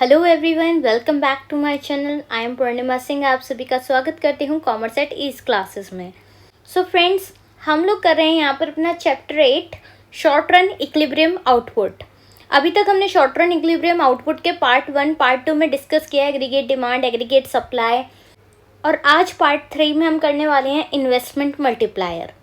Hello everyone, welcome back to my channel. I am Purnima Singh. आप सभी का स्वागत करती हूँ कॉमर्स एट ईज क्लासेस में। सो फ्रेंड्स, हम लोग कर रहे हैं यहाँ पर अपना chapter 8 short run equilibrium output. अभी तक हमने शॉर्ट रन इक्विलिब्रियम आउटपुट के पार्ट 1 पार्ट 2 में डिस्कस किया है एग्रीगेट डिमांड, एग्रीगेट सप्लाई, और आज पार्ट 3 में हम करने वाले हैं इन्वेस्टमेंट मल्टीप्लायर।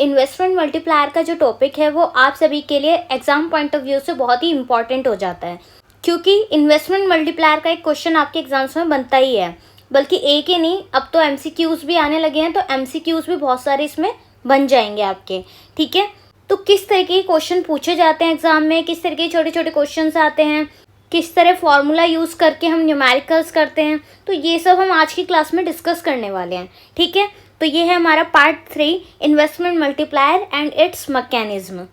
इन्वेस्टमेंट मल्टीप्लायर का जो टॉपिक है वो आप सभी के लिए एग्जाम पॉइंट ऑफ व्यू से बहुत ही इंपॉर्टेंट हो जाता है, क्योंकि इन्वेस्टमेंट मल्टीप्लायर का एक क्वेश्चन आपके एग्जाम्स में बनता ही है। बल्कि एक ही नहीं, अब तो एमसीक्यूज भी आने लगे हैं, तो एमसीक्यूज भी बहुत सारे इसमें बन जाएंगे आपके। ठीक है, तो किस तरीके के क्वेश्चन पूछे जाते हैं एग्जाम में, किस तरीके के छोटे छोटे क्वेश्चन आते हैं, किस तरह फॉर्मूला यूज़ करके हम न्यूमेरिकल्स करते हैं, तो ये सब हम आज की क्लास में डिस्कस करने वाले हैं। ठीक है, तो ये है हमारा part 3 investment multiplier and it's mechanism.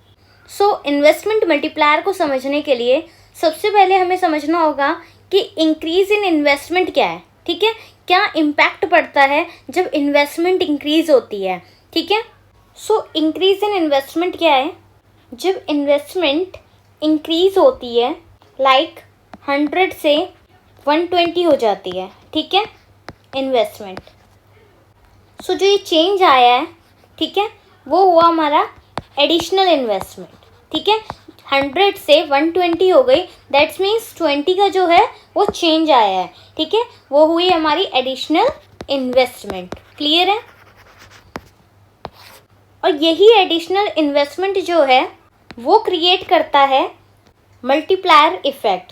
Investment multiplier को समझने के लिए सबसे पहले हमें समझना होगा कि इंक्रीज इन इन्वेस्टमेंट क्या है। ठीक है, क्या इम्पैक्ट पड़ता है जब इन्वेस्टमेंट इंक्रीज होती है। ठीक है, इंक्रीज इन इन्वेस्टमेंट क्या है? जब इन्वेस्टमेंट इंक्रीज होती है, लाइक 100 से 120 हो जाती है। ठीक है, इन्वेस्टमेंट। जो ये चेंज आया है, ठीक है, वो हुआ हमारा एडिशनल इन्वेस्टमेंट। ठीक है, 100 से 120 हो गई, दैट्स मीन्स 20 का जो है वो चेंज आया है। ठीक है, वो हुई हमारी एडिशनल इन्वेस्टमेंट। क्लियर है? और यही एडिशनल इन्वेस्टमेंट जो है वो क्रिएट करता है multiplier effect.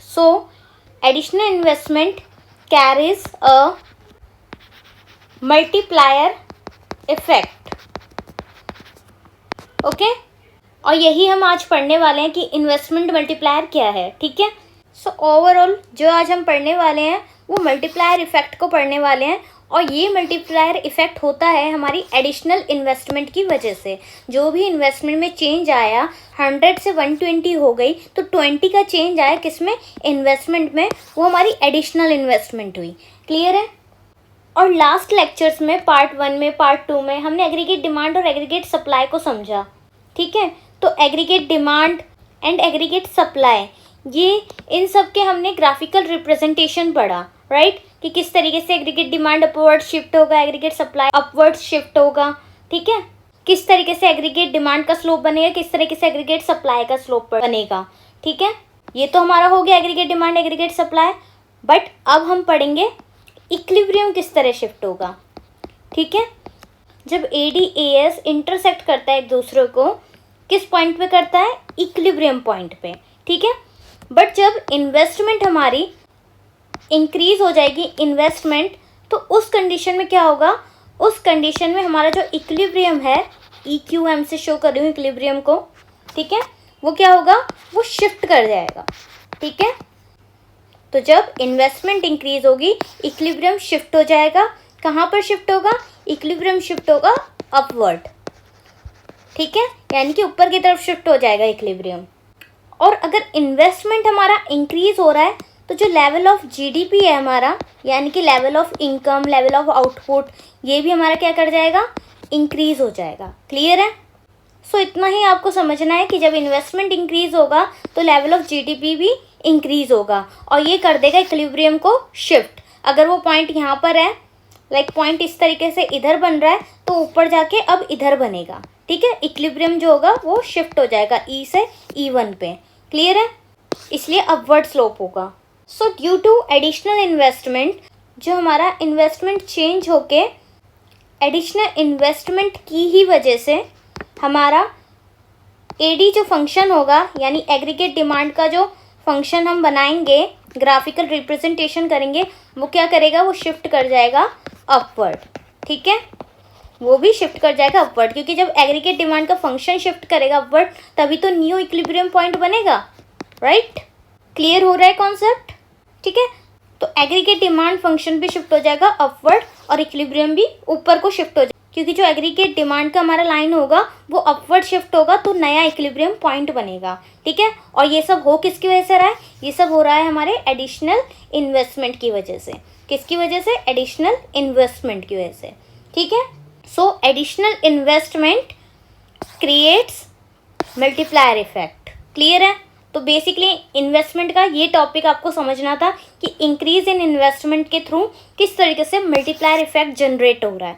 Additional investment carries a multiplier effect. Okay, और यही हम आज पढ़ने वाले हैं कि इन्वेस्टमेंट मल्टीप्लायर क्या है। ठीक है, ओवरऑल जो आज हम पढ़ने वाले हैं वो मल्टीप्लायर इफेक्ट को पढ़ने वाले हैं, और ये मल्टीप्लायर इफेक्ट होता है हमारी एडिशनल इन्वेस्टमेंट की वजह से। जो भी इन्वेस्टमेंट में चेंज आया, 100 से 120 हो गई, तो 20 का चेंज आया किसमें? इन्वेस्टमेंट में, वो हमारी एडिशनल इन्वेस्टमेंट हुई। क्लियर है? और लास्ट लेक्चर्स में पार्ट 1 में, पार्ट 2 में हमने एग्रीगेट डिमांड और एग्रीगेट सप्लाई को समझा। ठीक है, तो aggregate demand and aggregate supply, ये इन सब के हमने ग्राफिकल रिप्रेजेंटेशन पढ़ा, राइट, कि किस तरीके से एग्रीगेट डिमांड अपवर्ड शिफ्ट होगा, एग्रीगेट सप्लाई अपवर्ड शिफ्ट होगा। ठीक है, किस तरीके से एग्रीगेट डिमांड का स्लोप बनेगा, किस तरीके से एग्रीगेट सप्लाई का स्लोप बनेगा। ठीक है, ये तो हमारा हो गया aggregate demand, aggregate supply. But अब हम पढ़ेंगे इक्विलिब्रियम किस तरह शिफ्ट होगा। ठीक है, जब ADAS इंटरसेक्ट करता है एक दूसरे को, किस पॉइंट पे करता है? इक्विलिब्रियम पॉइंट पे। ठीक है, बट जब इन्वेस्टमेंट हमारी इंक्रीज हो जाएगी इन्वेस्टमेंट, तो उस कंडीशन में क्या होगा? उस कंडीशन में हमारा जो इक्विलिब्रियम है, EQM से शो कर रही हूँ इक्विलिब्रियम को, ठीक है, वो क्या होगा? वो शिफ्ट कर जाएगा। ठीक है, तो जब इन्वेस्टमेंट इंक्रीज होगी, इक्विलिब्रियम शिफ्ट हो जाएगा। कहाँ पर शिफ्ट होगा? इक्विलिब्रियम शिफ्ट होगा अपवर्ड। ठीक है, यानी कि ऊपर की तरफ शिफ्ट हो जाएगा इक्विलिब्रियम। और अगर इन्वेस्टमेंट हमारा इंक्रीज हो रहा है, तो जो लेवल ऑफ GDP है हमारा, यानी कि level of income, level of output, ये भी हमारा क्या कर जाएगा? इंक्रीज हो जाएगा। क्लियर है? इतना ही आपको समझना है कि जब इन्वेस्टमेंट इंक्रीज होगा तो लेवल ऑफ GDP भी इंक्रीज होगा, और ये कर देगा इक्विलिब्रियम को शिफ्ट। अगर वो पॉइंट यहाँ पर है, लाइक पॉइंट इस तरीके से इधर बन रहा है, तो ऊपर जाके अब इधर बनेगा। ठीक है, इक्विलिब्रियम जो होगा वो शिफ्ट हो जाएगा E से E1 पे। क्लियर है? इसलिए अपवर्ड स्लोप होगा। ड्यू टू एडिशनल इन्वेस्टमेंट, जो हमारा इन्वेस्टमेंट चेंज होके एडिशनल इन्वेस्टमेंट की ही वजह से हमारा AD जो फंक्शन होगा, यानी एग्रीगेट डिमांड का जो फंक्शन हम बनाएंगे, ग्राफिकल रिप्रेजेंटेशन करेंगे, वो क्या करेगा? वो शिफ्ट कर जाएगा अपवर्ड। ठीक है, वो भी शिफ्ट कर जाएगा अपवर्ड, क्योंकि जब एग्रीगेट डिमांड का फंक्शन शिफ्ट करेगा अपवर्ड, तभी तो न्यू इक्विलिब्रियम पॉइंट बनेगा। राइट? क्लियर हो रहा है कॉन्सेप्ट? ठीक है, तो एग्रीगेट डिमांड फंक्शन भी शिफ्ट हो जाएगा अपवर्ड, और इक्विलिब्रियम भी ऊपर को शिफ्ट हो जाएगा, क्योंकि जो एग्रीगेट डिमांड का हमारा लाइन होगा वो अपवर्ड शिफ्ट होगा, तो नया इक्विलिब्रियम पॉइंट बनेगा। ठीक है, और ये सब हो किसकी वजह से रहा है? ये सब हो रहा है हमारे एडिशनल इन्वेस्टमेंट की वजह से। किसकी वजह से? एडिशनल इन्वेस्टमेंट की वजह से। ठीक है, additional investment creates multiplier effect. Clear है? तो बेसिकली इन्वेस्टमेंट का ये टॉपिक आपको समझना था कि इंक्रीज इन इन्वेस्टमेंट के थ्रू किस तरीके से मल्टीप्लायर इफेक्ट जनरेट हो रहा है।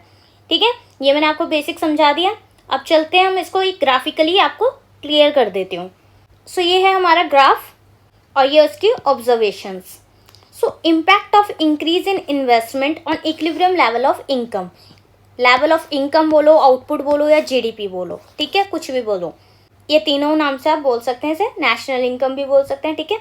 ठीक है, ये मैंने आपको बेसिक समझा दिया। अब चलते हैं हम इसको एक ग्राफिकली आपको क्लियर कर देती हूँ। सो ये है हमारा ग्राफ और ये उसकी observations. So impact of increase in investment on equilibrium level of income. Level of income बोलो, आउटपुट बोलो या जीडीपी बोलो, ठीक है, कुछ भी बोलो, ये तीनों नाम से आप बोल सकते हैं। इसे नेशनल इनकम भी बोल सकते हैं। ठीक है,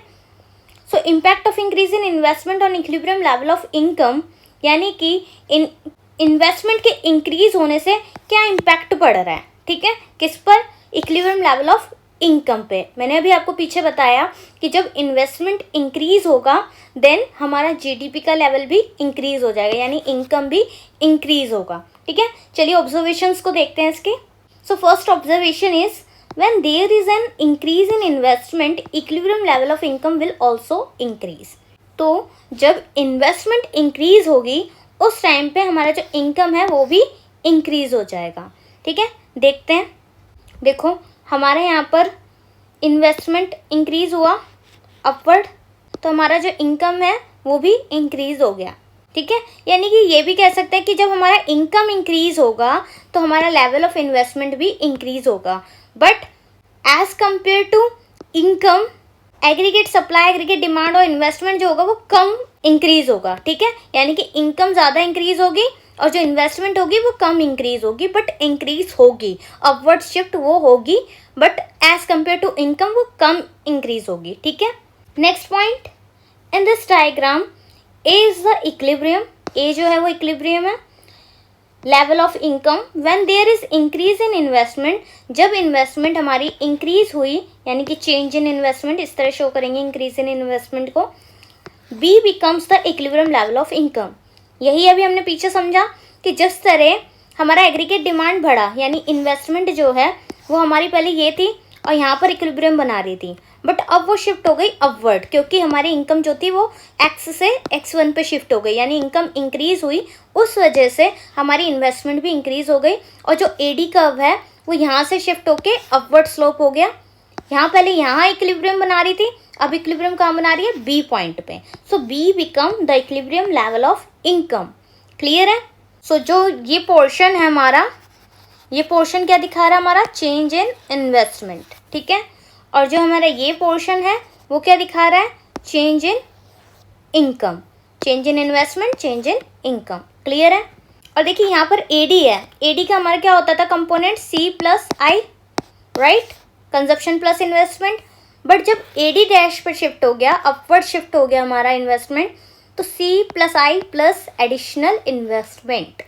सो impact of increase in investment on equilibrium level of income, यानी कि इन्वेस्टमेंट के इंक्रीज होने से क्या इम्पैक्ट पड़ रहा है। ठीक है, किस पर? इक्विलिब्रियम लेवल ऑफ इनकम पे। मैंने अभी आपको पीछे बताया कि जब इन्वेस्टमेंट इंक्रीज होगा देन हमारा जीडीपी का लेवल भी इंक्रीज हो जाएगा, यानी इनकम भी इंक्रीज होगा। ठीक है, चलिए ऑब्जर्वेशंस को देखते हैं इसके। So first observation is when there is an increase in investment equilibrium level of income will also increase. तो जब इन्वेस्टमेंट इंक्रीज होगी उस टाइम पे हमारा जो इनकम है वो भी इंक्रीज हो जाएगा। ठीक है, देखते हैं। देखो हमारे यहाँ पर इन्वेस्टमेंट इंक्रीज हुआ अपवर्ड, तो हमारा जो इनकम है वो भी इंक्रीज हो गया। ठीक है, यानी कि ये भी कह सकते हैं कि जब हमारा इनकम इंक्रीज होगा तो हमारा लेवल ऑफ इन्वेस्टमेंट भी इंक्रीज होगा। But as compare to income, aggregate supply, aggregate demand और इन्वेस्टमेंट जो होगा वो कम इंक्रीज होगा। ठीक है, यानी कि इनकम ज़्यादा इंक्रीज होगी और जो इन्वेस्टमेंट होगी वो कम इंक्रीज होगी, बट इंक्रीज होगी, अपवर्ड शिफ्ट वो होगी, but as compare to income वो कम इंक्रीज होगी। ठीक है, next point in this diagram, A is the equilibrium. A जो है वो इक्विलिब्रियम है। Level of income when there is increase in investment, जब इन्वेस्टमेंट हमारी इंक्रीज हुई, यानी कि चेंज इन इन्वेस्टमेंट, इस तरह शो करेंगे इंक्रीज इन इन्वेस्टमेंट को। B becomes the equilibrium level of income. यही अभी हमने पीछे समझा कि जिस तरह हमारा एग्रीगेट डिमांड बढ़ा, यानी इन्वेस्टमेंट जो है वो हमारी पहले ये थी और यहाँ पर इक्विलिब्रियम बना रही थी, बट अब वो शिफ्ट हो गई अपवर्ड, क्योंकि हमारी इनकम जो थी वो एक्स से x1 पे शिफ्ट हो गई, यानी इनकम इंक्रीज हुई, उस वजह से हमारी इन्वेस्टमेंट भी इंक्रीज हो गई। और जो एडी कर्व है वो यहाँ से शिफ्ट होके अपवर्ड स्लोप हो गया। यहाँ पहले यहाँ इक्विलिब्रियम बना रही थी, अब इक्विलिब्रियम कहाँ बना रही है? बी पॉइंट पे। So B become the equilibrium level of income. Clear है? सो जो ये पोर्शन है हमारा, ये पोर्शन क्या दिखा रहा है? हमारा चेंज इन इन्वेस्टमेंट। ठीक है, और जो हमारा ये पोर्शन है वो क्या दिखा रहा है? Change in income. Change in investment, change in income. Clear है? और देखिए यहाँ पर एडी है। एडी का हमारा क्या होता था component? C plus I, right, consumption plus investment. But जब एडी डैश पर शिफ्ट हो गया, अपवर्ड शिफ्ट हो गया हमारा इन्वेस्टमेंट, तो C plus I plus additional investment,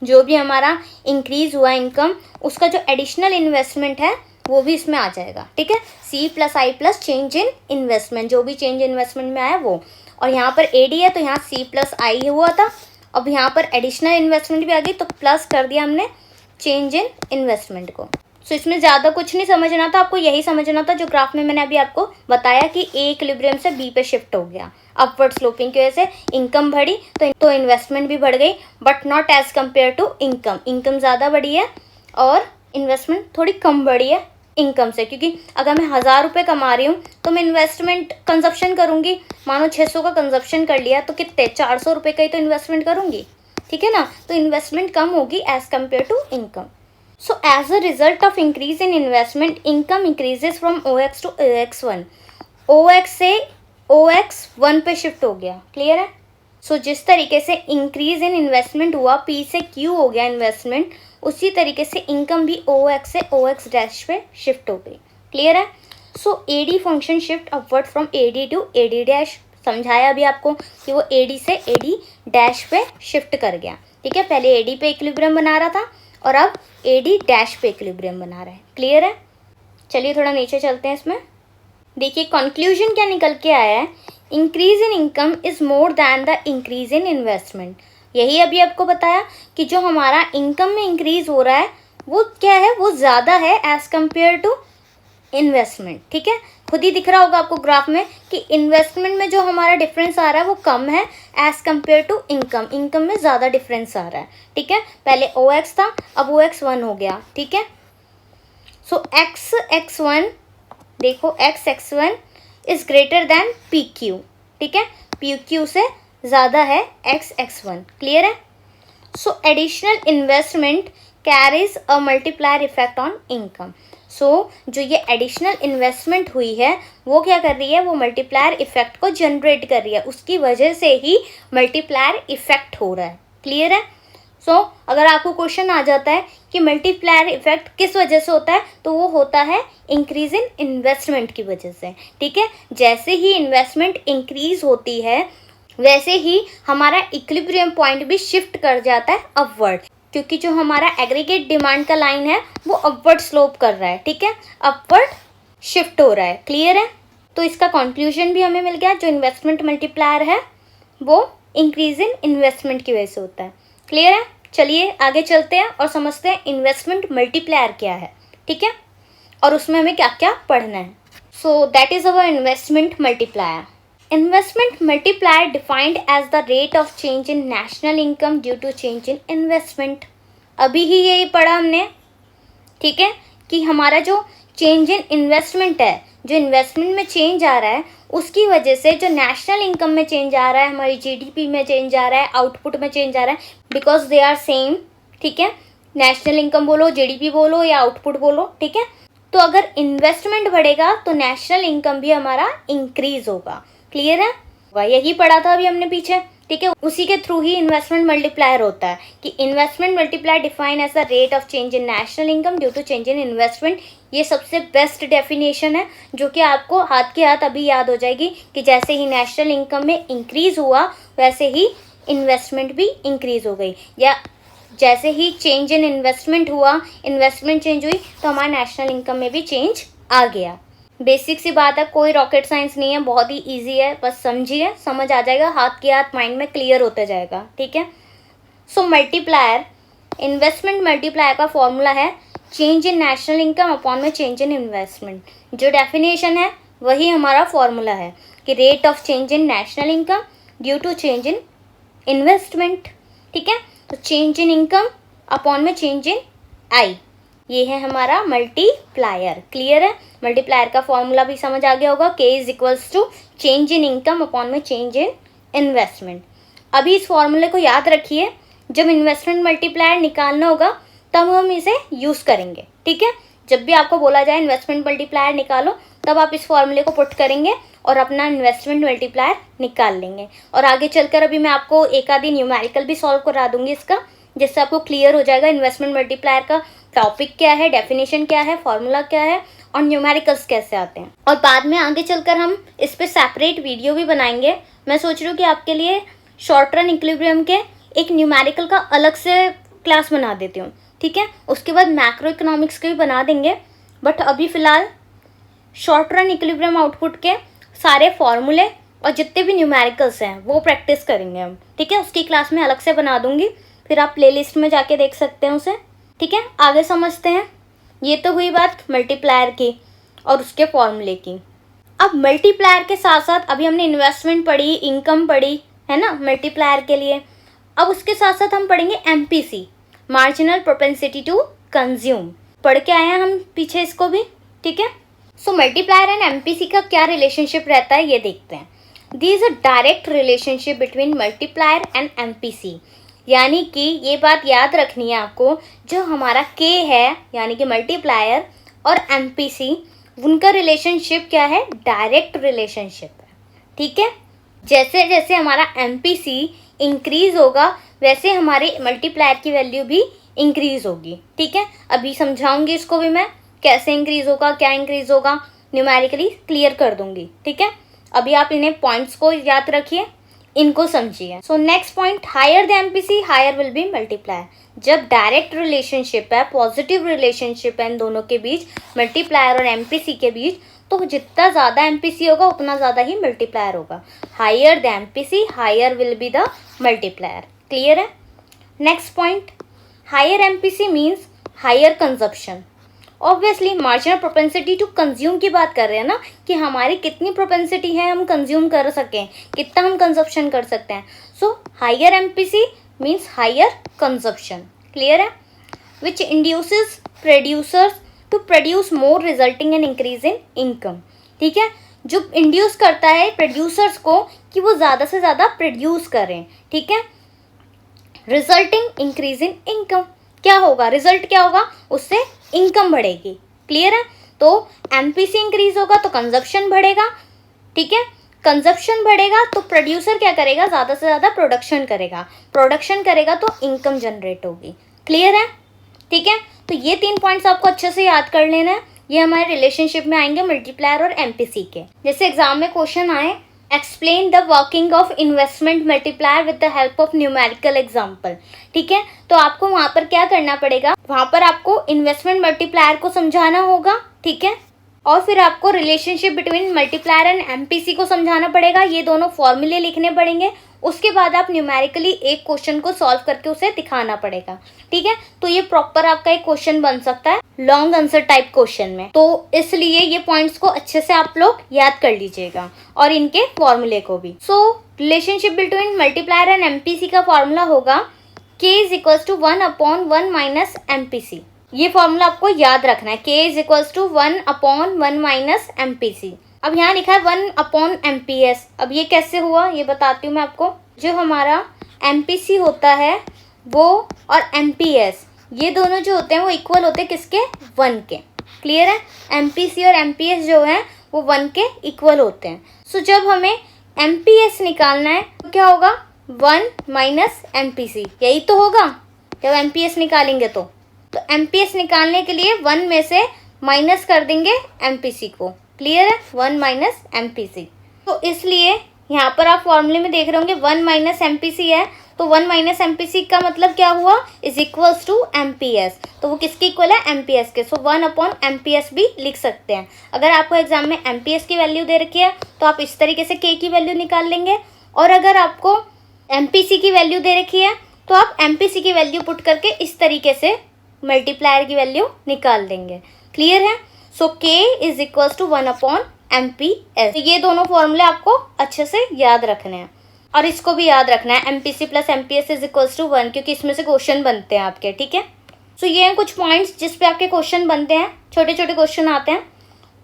जो भी हमारा इंक्रीज हुआ इनकम, उसका जो एडिशनल इन्वेस्टमेंट है वो भी इसमें आ जाएगा। ठीक है, C plus I plus change in investment, जो भी चेंज इन्वेस्टमेंट में आया वो। और यहाँ पर एडी है तो यहाँ सी प्लस आई हुआ था, अब यहाँ पर एडिशनल इन्वेस्टमेंट भी आ गई तो प्लस कर दिया हमने चेंज इन इन्वेस्टमेंट को। सो इसमें ज़्यादा कुछ नहीं समझना था, आपको यही समझना था जो ग्राफ में मैंने अभी आपको बताया कि ए इक्विलिब्रियम से बी पे शिफ्ट हो गया। अपवर्ड स्लोपिंग की वजह से इनकम बढ़ी तो इन्वेस्टमेंट भी बढ़ गई, but not as compare to income. Income ज़्यादा बढ़ी है और इन्वेस्टमेंट थोड़ी कम बढ़ी है इनकम से, क्योंकि अगर मैं 1000 रुपये कमा रही हूँ तो मैं इन्वेस्टमेंट कंजप्शन करूँगी, मानो 600 का कंजप्शन कर लिया तो कितने 400 रुपये का ही तो इन्वेस्टमेंट करूँगी। ठीक है ना, तो इन्वेस्टमेंट कम होगी as compare to income. So as a result of increase in investment, income increases from OX to OX1। OX से OX1 पे शिफ्ट हो गया। क्लियर है? सो जिस तरीके से इंक्रीज इन इन्वेस्टमेंट हुआ, P से Q हो गया इन्वेस्टमेंट, उसी तरीके से इनकम भी OX से OX डैश पे शिफ्ट हो गई। क्लियर है? So AD function shift upward from AD to AD dash. समझाया अभी आपको कि वो AD से AD डैश पे शिफ्ट कर गया। ठीक है, पहले AD पे इक्विलिब्रियम बना रहा था और अब AD डैश पे इक्विलिब्रियम बना रहा है। क्लियर है? चलिए थोड़ा नीचे चलते हैं इसमें। देखिए कंक्लूजन क्या निकल के आया है? Increase in income is more than the increase in investment. यही अभी आपको बताया कि जो हमारा इनकम में इंक्रीज हो रहा है वो क्या है? वो ज़्यादा है एज कम्पेयर टू इन्वेस्टमेंट। ठीक है, खुद ही दिख रहा होगा आपको ग्राफ में कि इन्वेस्टमेंट में जो हमारा डिफरेंस आ रहा है वो कम है as compare to income. Income में ज़्यादा डिफरेंस आ रहा है। ठीक है, पहले OX था अब OX1 हो गया। ठीक है, सो XX1 देखो, XX1 is greater than P Q, ठीक है, पी क्यू से ज़्यादा है x1, क्लियर है। So additional investment carries a multiplier effect on income. So जो ये एडिशनल इन्वेस्टमेंट हुई है वो क्या कर रही है, वो मल्टीप्लायर इफेक्ट को जनरेट कर रही है, उसकी वजह से ही मल्टीप्लायर इफेक्ट हो रहा है, क्लियर है। सो अगर आपको क्वेश्चन आ जाता है कि मल्टीप्लायर इफेक्ट किस वजह से होता है, तो वो होता है इंक्रीज इन इन्वेस्टमेंट की वजह से, ठीक है। जैसे ही इन्वेस्टमेंट इंक्रीज होती है वैसे ही हमारा इक्विलिब्रियम पॉइंट भी शिफ्ट कर जाता है अपवर्ड, क्योंकि जो हमारा एग्रीगेट डिमांड का लाइन है वो अपवर्ड स्लोप कर रहा है, ठीक है, अपवर्ड शिफ्ट हो रहा है, क्लियर है। तो इसका कंक्लूजन भी हमें मिल गया, जो इन्वेस्टमेंट मल्टीप्लायर है वो इंक्रीज इन इन्वेस्टमेंट की वजह से होता है, क्लियर है। चलिए आगे चलते हैं और समझते हैं इन्वेस्टमेंट मल्टीप्लायर क्या है, ठीक है, और उसमें हमें क्या क्या पढ़ना है। So that is our investment multiplier. Investment multiplier defined as the rate of change in national income due to change in investment. अभी ही यही पढ़ा हमने, ठीक है, कि हमारा जो चेंज इन इन्वेस्टमेंट है, जो इन्वेस्टमेंट में चेंज आ रहा है उसकी वजह से जो नेशनल इनकम में चेंज आ रहा है, हमारी जीडीपी में चेंज आ रहा है, आउटपुट में चेंज आ रहा है, बिकॉज दे आर सेम, ठीक है। नेशनल इनकम बोलो, जीडीपी बोलो या आउटपुट बोलो, ठीक है। तो अगर इन्वेस्टमेंट बढ़ेगा तो नेशनल इनकम भी हमारा इंक्रीज होगा, क्लियर है। यही पढ़ा था अभी हमने पीछे, ठीक है। उसी के थ्रू ही इन्वेस्टमेंट मल्टीप्लायर होता है कि investment multiplier define as the rate of change in national income due to change in investment. ये सबसे बेस्ट डेफिनेशन है जो कि आपको हाथ के हाथ अभी याद हो जाएगी कि जैसे ही नेशनल इनकम में इंक्रीज हुआ वैसे ही इन्वेस्टमेंट भी इंक्रीज हो गई, या जैसे ही चेंज इन इन्वेस्टमेंट हुआ, इन्वेस्टमेंट चेंज हुई तो हमारा नेशनल इनकम में भी चेंज आ गया। बेसिक सी बात है, कोई रॉकेट साइंस नहीं है, बहुत ही इजी है, बस समझिए, समझ आ जाएगा, हाथ के हाथ माइंड में क्लियर होता जाएगा, ठीक है। सो मल्टीप्लायर, इन्वेस्टमेंट मल्टीप्लायर का फॉर्मूला है change in national income upon में चेंज इन इन्वेस्टमेंट। जो डेफिनेशन है वही हमारा फॉर्मूला है कि rate of change in national income due to change in investment, ठीक है। तो चेंज इन इनकम अपॉन में चेंज इन आई, ये है हमारा मल्टीप्लायर, क्लियर है। मल्टीप्लायर का फॉर्मूला भी समझ आ गया होगा, K is equals to change in income upon में चेंज इन इन्वेस्टमेंट। अभी इस फॉर्मूले को याद रखिए, जब इन्वेस्टमेंट मल्टीप्लायर निकालना होगा तब हम इसे यूज़ करेंगे, ठीक है। जब भी आपको बोला जाए इन्वेस्टमेंट मल्टीप्लायर निकालो तब आप इस फॉर्मूले को पुट करेंगे और अपना इन्वेस्टमेंट मल्टीप्लायर निकाल लेंगे। और आगे चलकर अभी मैं आपको एक आधी न्यूमेरिकल भी सॉल्व करा दूंगी इसका, जिससे आपको क्लियर हो जाएगा इन्वेस्टमेंट मल्टीप्लायर का टॉपिक क्या है, डेफिनेशन क्या है, फॉर्मूला क्या है और न्यूमेरिकल्स कैसे आते हैं। और बाद में आगे चलकर हम इस पे सेपरेट वीडियो भी बनाएंगे। मैं सोच रही हूँ कि आपके लिए शॉर्ट रन इक्विलिब्रियम के एक न्यूमेरिकल का अलग से क्लास बना देती हूँ, ठीक है। उसके बाद मैक्रो इकोनॉमिक्स के भी बना देंगे, बट अभी फ़िलहाल शॉर्ट रन इक्विलिब्रियम आउटपुट के सारे फॉर्मूले और जितने भी न्यूमेरिकल्स हैं वो प्रैक्टिस करेंगे हम, ठीक है। उसकी क्लास में अलग से बना दूंगी, फिर आप प्लेलिस्ट में जाके देख सकते हैं उसे, ठीक है। आगे समझते हैं। ये तो हुई बात मल्टीप्लायर की और उसके फॉर्मूले की। अब मल्टीप्लायर के साथ साथ अभी हमने इन्वेस्टमेंट पढ़ी, इनकम पढ़ी, है ना, मल्टीप्लायर के लिए। अब उसके साथ साथ हम पढ़ेंगे MPC, marginal propensity to consume. पढ़ के आए हैं हम पीछे इसको भी, ठीक है। सो मल्टीप्लायर एंड MPC का क्या रिलेशनशिप रहता है ये देखते हैं। This is a direct relationship between multiplier and MPC, यानी कि ये बात याद रखनी है आपको, जो हमारा K है यानी कि मल्टीप्लायर और MPC, उनका रिलेशनशिप क्या है, डायरेक्ट रिलेशनशिप है, ठीक है। जैसे जैसे हमारा MPC इंक्रीज होगा वैसे हमारे मल्टीप्लायर की वैल्यू भी इंक्रीज होगी, ठीक है। अभी समझाऊंगी इसको भी मैं, कैसे इंक्रीज होगा, क्या इंक्रीज होगा, न्यूमेरिकली क्लियर कर दूंगी, ठीक है। अभी आप इन्हें पॉइंट्स को याद रखिए, इनको समझिए। So next point, higher the MPC higher will be multiplier. जब डायरेक्ट रिलेशनशिप है, पॉजिटिव रिलेशनशिप है इन दोनों के बीच, मल्टीप्लायर और MPC के बीच, तो जितना ज़्यादा MPC होगा उतना ज़्यादा ही मल्टीप्लायर होगा। Higher the MPC higher will be the multiplier, clear है। Next point, higher MPC means higher consumption. Obviously marginal propensity to consume की बात कर रहे हैं ना, कि हमारी कितनी प्रोपेंसिटी है हम कंज्यूम कर सकें, कितना हम कंजप्शन कर सकते हैं। So higher MPC means higher consumption, clear है। Which induces producers to produce more resulting in increase in income, ठीक है। जो इंड्यूस करता है प्रोड्यूसर्स को कि वो ज़्यादा से ज़्यादा प्रोड्यूस करें, ठीक है। रिजल्टिंग इंक्रीज इन इनकम, क्या होगा, रिजल्ट क्या होगा, उससे इनकम बढ़ेगी। क्लियर है। तो एमपीसी इंक्रीज होगा तो कंजप्शन बढ़ेगा, ठीक है। कंजप्शन बढ़ेगा तो प्रोड्यूसर क्या करेगा, ज़्यादा से ज़्यादा प्रोडक्शन करेगा, प्रोडक्शन करेगा तो इनकम जनरेट होगी। क्लियर है, ठीक है। तो ये 3 पॉइंट्स आपको अच्छे से याद कर लेना है, ये हमारे रिलेशनशिप में आएंगे मल्टीप्लायर और एमपीसी के। जैसे एग्जाम में क्वेश्चन आए, explain the working of investment multiplier with the help of numerical example, ठीक है। तो आपको वहाँ पर क्या करना पड़ेगा, वहाँ पर आपको इन्वेस्टमेंट मल्टीप्लायर को समझाना होगा, ठीक है। और फिर आपको relationship between multiplier and MPC को समझाना पड़ेगा, ये दोनों फॉर्मूले लिखने पड़ेंगे। उसके बाद आप न्यूमेरिकली एक क्वेश्चन को सॉल्व करके उसे दिखाना पड़ेगा, ठीक है। तो ये प्रॉपर आपका एक क्वेश्चन बन सकता है लॉन्ग आंसर टाइप क्वेश्चन में। तो इसलिए ये पॉइंट्स को अच्छे से आप लोग याद कर लीजिएगा और इनके फॉर्मूले को भी। So relationship between multiplier and MPC का फॉर्मूला होगा k = 1/1 - MPC। ये फॉर्मूला आपको याद रखना है, k = 1/1 - MPC। अब यहाँ लिखा है 1/MPS। अब ये कैसे हुआ ये बताती हूँ मैं आपको। जो हमारा MPC होता है वो और MPS, ये दोनों जो होते हैं वो इक्वल होते हैं किसके, 1 के। क्लियर है। MPC और MPS जो है वो 1 के इक्वल होते हैं। सो जब हमें MPS निकालना है तो क्या होगा, 1 - MPC, यही तो होगा जब MPS निकालेंगे। तो MPS निकालने के लिए 1 में से माइनस कर देंगे MPC को। क्लियर है, 1 - MPC। तो इसलिए यहाँ पर आप फॉर्मूले में देख रहे होंगे 1 - MPC है, तो 1 - MPC का मतलब क्या हुआ, = MPS। तो वो किसके इक्वल है, MPS के। सो 1/MPS भी लिख सकते हैं। अगर आपको एग्जाम में MPS की वैल्यू दे रखी है तो आप इस तरीके से K की वैल्यू निकाल लेंगे, और अगर आपको MPC की वैल्यू दे रखी है तो आप MPC की वैल्यू पुट करके इस तरीके से मल्टीप्लायर की वैल्यू निकाल देंगे। क्लियर है। So K = 1/MPS। ये दोनों फॉर्मूले आपको अच्छे से याद रखने हैं, और इसको भी याद रखना है MPC + MPS = 1, क्योंकि इसमें से क्वेश्चन बनते हैं आपके, ठीक है। सो ये हैं कुछ पॉइंट्स जिस पे आपके क्वेश्चन बनते हैं, छोटे छोटे क्वेश्चन आते हैं।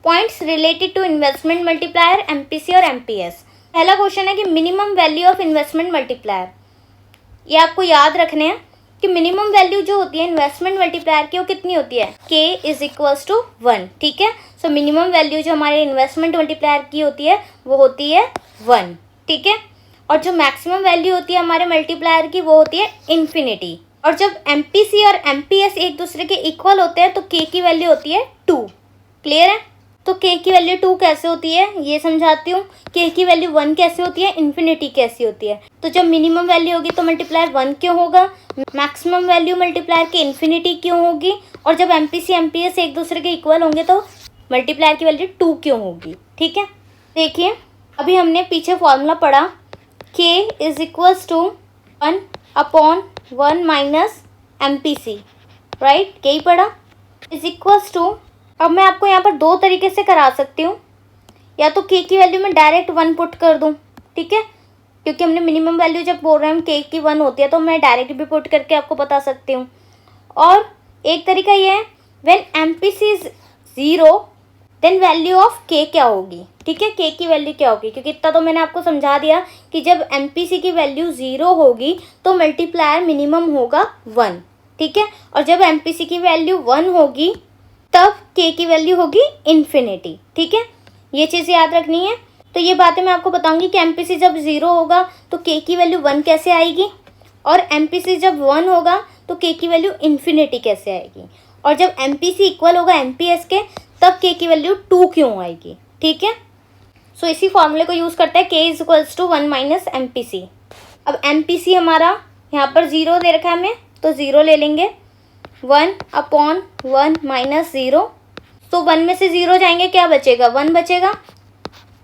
Points related to investment multiplier, MPC और MPS। पहला क्वेश्चन है कि minimum value of investment multiplier. ये आपको याद रखने हैं कि मिनिमम वैल्यू जो होती है इन्वेस्टमेंट मल्टीप्लायर की वो कितनी होती है, K = 1, ठीक है। सो मिनिमम वैल्यू जो हमारे इन्वेस्टमेंट मल्टीप्लायर की होती है वो होती है 1, ठीक है। और जो मैक्सिमम वैल्यू होती है हमारे मल्टीप्लायर की वो होती है इन्फिनिटी। और जब MPC और MPS एक दूसरे के इक्वल होते हैं तो K की वैल्यू होती है 2। क्लियर है। तो K की वैल्यू 2 कैसे होती है ये समझाती हूँ। K की वैल्यू 1 कैसे होती है, इन्फिनिटी कैसी होती है। तो जब मिनिमम वैल्यू होगी तो मल्टीप्लायर 1 क्यों होगा, मैक्सिमम वैल्यू मल्टीप्लायर की इन्फिनिटी क्यों होगी, और जब MPC MPS एक दूसरे के इक्वल होंगे तो मल्टीप्लायर की वैल्यू 2 क्यों होगी, ठीक है। देखिए अभी हमने पीछे फॉर्मूला पढ़ा, K = 1/1 - MPC, राइट, K ही पढ़ा, = अब मैं आपको यहाँ पर 2 तरीके से करा सकती हूँ। या तो K की वैल्यू में डायरेक्ट 1 पुट कर दूँ, ठीक है, क्योंकि हमने मिनिमम वैल्यू जब बोल रहे हैं हम K की 1 होती है तो मैं डायरेक्ट भी पुट करके आपको बता सकती हूँ। और एक तरीका ये है, when MPC is 0 then value of K क्या होगी, ठीक है, K की वैल्यू क्या होगी, क्योंकि इतना तो मैंने आपको समझा दिया कि जब MPC की वैल्यू 0 होगी तो मल्टीप्लायर मिनिमम होगा 1, ठीक है। और जब MPC की वैल्यू 1 होगी तब K की वैल्यू होगी इन्फिनिटी, ठीक है। ये चीज़ याद रखनी है। तो ये बातें मैं आपको बताऊंगी कि MPC जब 0 होगा तो K की वैल्यू 1 कैसे आएगी, और MPC जब 1 होगा तो K की वैल्यू इन्फिनिटी कैसे आएगी, और जब MPC इक्वल होगा MPS के तब K की वैल्यू 2 क्यों आएगी, ठीक है। सो इसी फॉर्मूले को यूज़ करते हैं, K = 1 - MPC। अब MPC हमारा यहाँ पर 0 दे रखा है हमें, तो 0 ले लेंगे, 1/1 - 0। तो 1 में से 0 जाएंगे, क्या बचेगा, 1 बचेगा,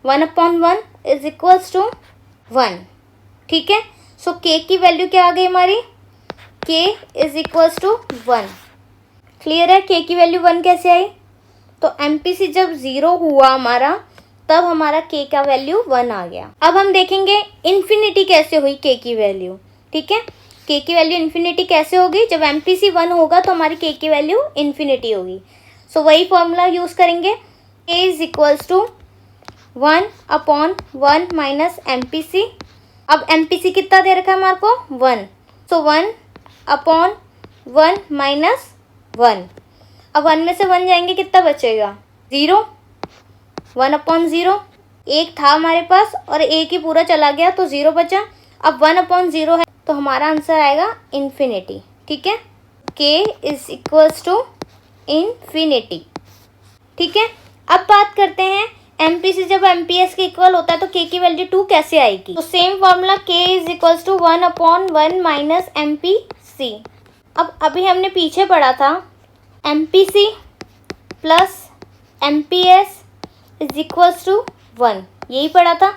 1/1 = 1, ठीक है। सो K की वैल्यू क्या आ गई हमारी, K = 1। क्लियर है। K की वैल्यू 1 कैसे आई, तो MPC जब 0 हुआ हमारा तब हमारा K का वैल्यू 1 आ गया। अब हम देखेंगे इन्फिनिटी कैसे हुई K की वैल्यू, ठीक है। K की वैल्यू इन्फिनिटी कैसे होगी, जब MPC 1 होगा तो हमारी K की वैल्यू इन्फिनिटी होगी। सो वही फॉर्मूला यूज़ करेंगे, K = 1/1 माइनस MPC। अब MPC कितना दे रखा है हमारे को 1, सो 1/1 माइनस 1। अब 1 में से 1 जाएंगे कितना बचेगा 0, 1/0। एक था हमारे पास और एक ही पूरा चला गया तो 0 बचा। अब 1/0 है तो हमारा आंसर आएगा इन्फिनिटी। ठीक है, k is equals to infinity. ठीक है, अब बात करते हैं MPC जब MPS के इक्वल होता है तो k की वैल्यू 2 कैसे आएगी। तो same formula k is equals to 1/1 minus MPC। अब अभी हमने पीछे पढ़ा था MPC plus MPS is equals to 1, यही पढ़ा था।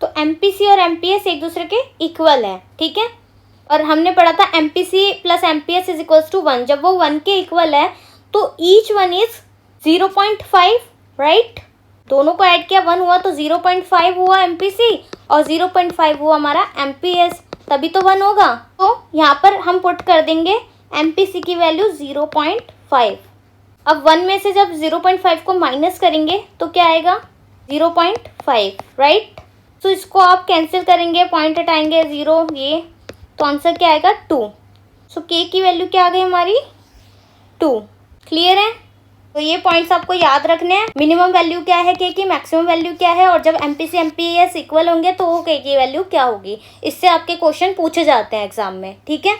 तो MPC और MPS एक दूसरे के इक्वल है। ठीक है, और हमने पढ़ा था MPC plus MPS is equals to 1। जब वो 1 के इक्वल है तो ईच वन इज 0.5, राइट। दोनों को ऐड किया 1 हुआ तो 0.5 हुआ MPC और 0.5 हुआ हमारा MPS, तभी तो 1 होगा। तो यहाँ पर हम पुट कर देंगे MPC की वैल्यू 0.5। अब 1 में से जब 0.5 को माइनस करेंगे तो क्या आएगा 0.5, राइट। तो इसको आप कैंसिल करेंगे, पॉइंट हटाएंगे 0 ये, तो आंसर क्या आएगा 2। सो k की वैल्यू क्या आ गई हमारी 2। क्लियर है, तो ये पॉइंट्स आपको याद रखने हैं। मिनिमम वैल्यू क्या है k की, मैक्सिमम वैल्यू क्या है, और जब MPC MPS इक्वल होंगे तो वो k की वैल्यू क्या होगी। इससे आपके क्वेश्चन पूछे जाते हैं एग्जाम में। ठीक है,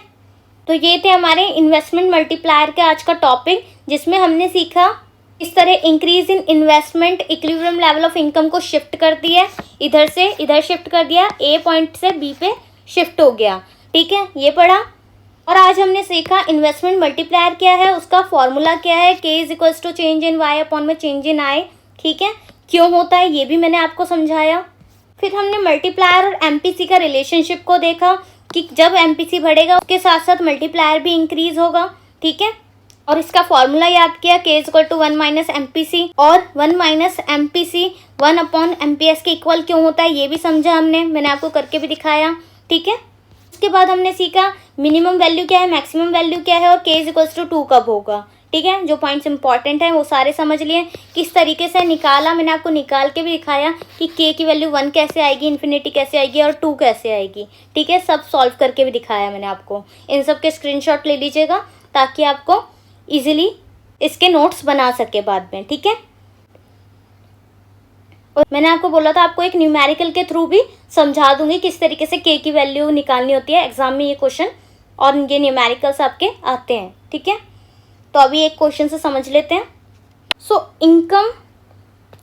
तो ये थे हमारे इन्वेस्टमेंट मल्टीप्लायर के आज का टॉपिक, जिसमें हमने सीखा इस तरह increase in investment equilibrium level of income को शिफ्ट कर दिया, इधर से इधर शिफ्ट कर दिया, A पॉइंट से B पे शिफ्ट हो गया। ठीक है, ये पढ़ा। और आज हमने सीखा इन्वेस्टमेंट मल्टीप्लायर क्या है, उसका फॉर्मूला क्या है, k is equals to change in y upon में चेंज इन i। ठीक है, क्यों होता है ये भी मैंने आपको समझाया। फिर हमने मल्टीप्लायर और MPC का रिलेशनशिप को देखा कि जब MPC बढ़ेगा उसके साथ साथ मल्टीप्लायर भी इंक्रीज होगा। ठीक है, और इसका फॉर्मूला याद किया k is equal to 1 minus MPC, और 1 माइनस MPC 1/MPS के इक्वल क्यों होता है ये भी समझा हमने, मैंने आपको करके भी दिखाया। ठीक है, उसके बाद हमने सीखा मिनिमम वैल्यू क्या है, मैक्सिमम वैल्यू क्या है, और k इज इक्वल्स टू 2 कब होगा। ठीक है, जो पॉइंट्स इंपॉर्टेंट हैं वो सारे समझ लिए। किस तरीके से निकाला मैंने आपको निकाल के भी दिखाया कि k की वैल्यू 1 कैसे आएगी, इन्फिनिटी कैसे आएगी और 2 कैसे आएगी। ठीक है, सब सॉल्व करके भी दिखाया मैंने आपको। इन सब के स्क्रीनशॉट ले लीजिएगा ताकि आपको इजीली इसके नोट्स बना सके बाद में। ठीक है, और मैंने आपको बोला था आपको एक न्यूमेरिकल के थ्रू भी समझा दूंगी किस तरीके से k की वैल्यू निकालनी होती है। एग्जाम में ये क्वेश्चन और ये न्यूमेरिकल्स आपके आते हैं। ठीक है, तो अभी एक क्वेश्चन से समझ लेते हैं। सो इनकम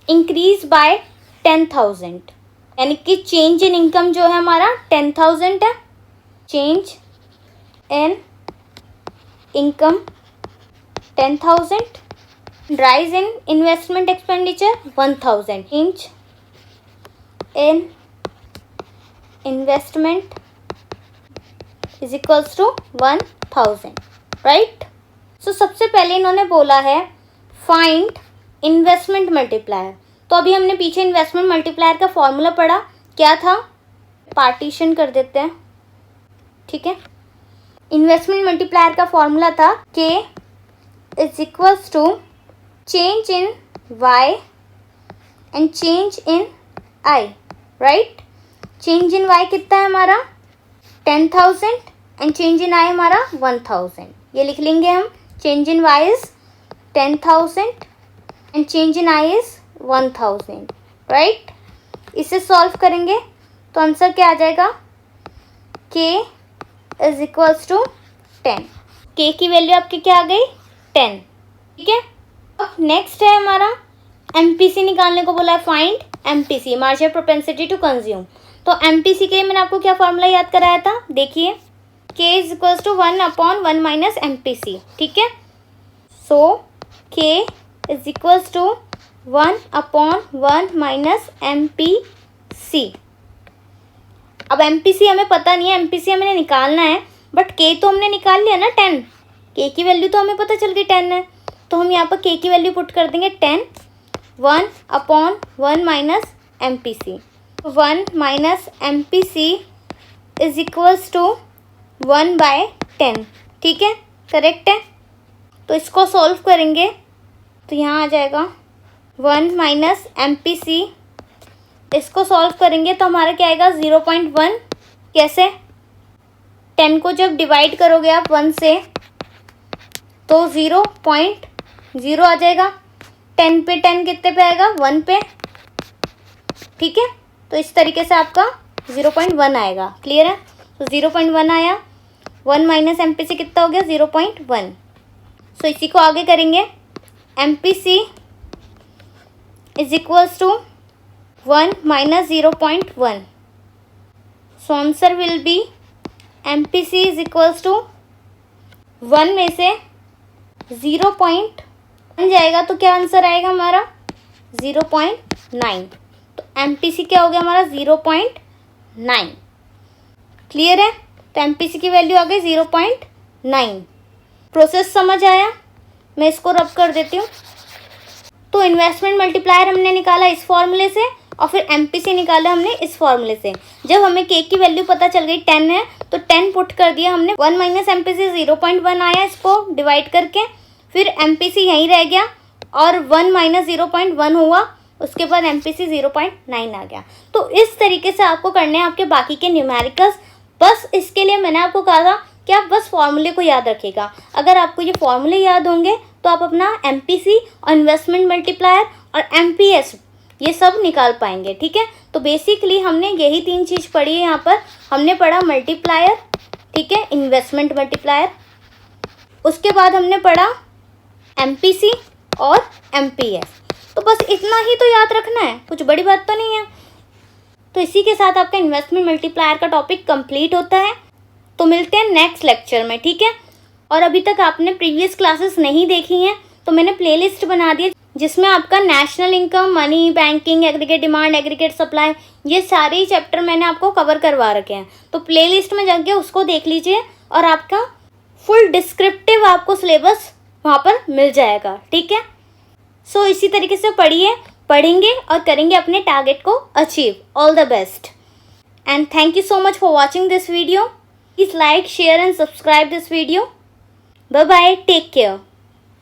इंक्रीज बाय 10,000, यानी कि चेंज इन इनकम जो है हमारा 10,000 है। Change in income 10,000, rise in investment expenditure 1,000, change in investment is equals to 1,000, right. So सबसे पहले इन्होंने बोला है फाइंड इन्वेस्टमेंट मल्टीप्लायर। तो अभी हमने पीछे इन्वेस्टमेंट मल्टीप्लायर का फॉर्मूला पढ़ा, क्या था, पार्टीशन कर देते हैं। ठीक है, इन्वेस्टमेंट मल्टीप्लायर का फॉर्मूला था k is equals to change in y and change in i, right. Change in y कितना है हमारा 10,000 एंड चेंज इन i हमारा 1,000। ये लिख लेंगे हम, change in y is 10,000 and change in i is 1,000, right. इसे सॉल्व करेंगे तो आंसर क्या आ जाएगा, k is equals to 10। k की वैल्यू आपकी क्या आ गई 10। ठीक है, अब नेक्स्ट है हमारा MPC निकालने को बोला है, find MPC marginal propensity to consume. तो MPC के मैंने आपको क्या फॉर्मूला याद कराया था, देखिए k is equals to 1/1 minus MPC। ठीक है, so k is equals to 1/1 minus MPC। अब MPC हमें पता नहीं है, MPC हमें निकालना है, बट k तो हमने निकाल लिया ना 10, k की वैल्यू तो हमें पता चल गई 10 है, तो हम यहाँ पर k की वैल्यू पुट कर देंगे 10, 1/1 minus MPC। 1 minus MPC is equals to 1/10। ठीक है, करेक्ट है। तो इसको सॉल्व करेंगे तो यहाँ आ जाएगा 1 माइनस MPC इसको सॉल्व करेंगे तो हमारा क्या आएगा 0.1। कैसे? 10 को जब डिवाइड करोगे आप 1 से तो 0.0 आ जाएगा। 10 पे 10 कितने पे आएगा? 1 पे। ठीक है, तो इस तरीके से आपका 0.1 आएगा। क्लियर है? तो 0.1 आया, 1 माइनस एम पी सी कितना हो गया? 0.1। सो इसी को आगे करेंगे, M P C is equals to 1 minus 0.1। So answer will be M P C is equals to 1 में से 0.1 जाएगा तो क्या आंसर आएगा हमारा? 0.9। तो एम पी सी क्या हो गया हमारा? 0.9। क्लियर है? तो एम पी सी की वैल्यू आ गई 0.9। प्रोसेस समझ आया? मैं इसको रब कर देती हूँ। तो इन्वेस्टमेंट मल्टीप्लायर हमने निकाला इस फॉर्मूले से और फिर एमपीसी निकाला हमने इस फॉर्मूले से। जब हमें के की वैल्यू पता चल गई 10 है तो 10 पुट कर दिया हमने। 1 माइनस एमपीसी 0.1 आया, इसको डिवाइड करके फिर एमपीसी यहीं रह गया और 1 माइनस 0.1 हुआ, उसके बाद एमपीसी 0.9 आ गया। तो इस तरीके से आपको करने हैं आपके बाकी के न्यूमेरिकल्स। बस इसके लिए मैंने आपको कहा था कि आप बस फॉर्मूले को याद रखिएगा। अगर आपको ये फॉर्मूले याद होंगे तो आप अपना एमपीसी और इन्वेस्टमेंट मल्टीप्लायर और एमपीएस ये सब निकाल पाएंगे। ठीक है, तो बेसिकली हमने यही 3 चीज़ पढ़ी है। यहाँ पर हमने पढ़ा मल्टीप्लायर, ठीक है, इन्वेस्टमेंट मल्टीप्लायर, उसके बाद हमने पढ़ा एमपीसी और एमपीएस। तो बस इतना ही तो याद रखना है, कुछ बड़ी बात तो नहीं है। तो इसी के साथ आपका इन्वेस्टमेंट मल्टीप्लायर का टॉपिक कंप्लीट होता है। तो मिलते हैं नेक्स्ट लेक्चर में, ठीक है। और अभी तक आपने प्रीवियस क्लासेस नहीं देखी हैं तो मैंने प्लेलिस्ट बना दी है जिसमें आपका national income, money, banking, aggregate demand, aggregate supply, ये सारे ही चैप्टर मैंने आपको कवर करवा रखे हैं। तो प्लेलिस्ट में जाके उसको देख लीजिए और आपका फुल डिस्क्रिप्टिव आपको सिलेबस वहाँ पर मिल जाएगा। ठीक है, सो इसी तरीके से पढ़ेंगे और करेंगे अपने टारगेट को achieve. All the best and thank you so much for watching this video. Please like, share and subscribe this video. Bye bye. Take care.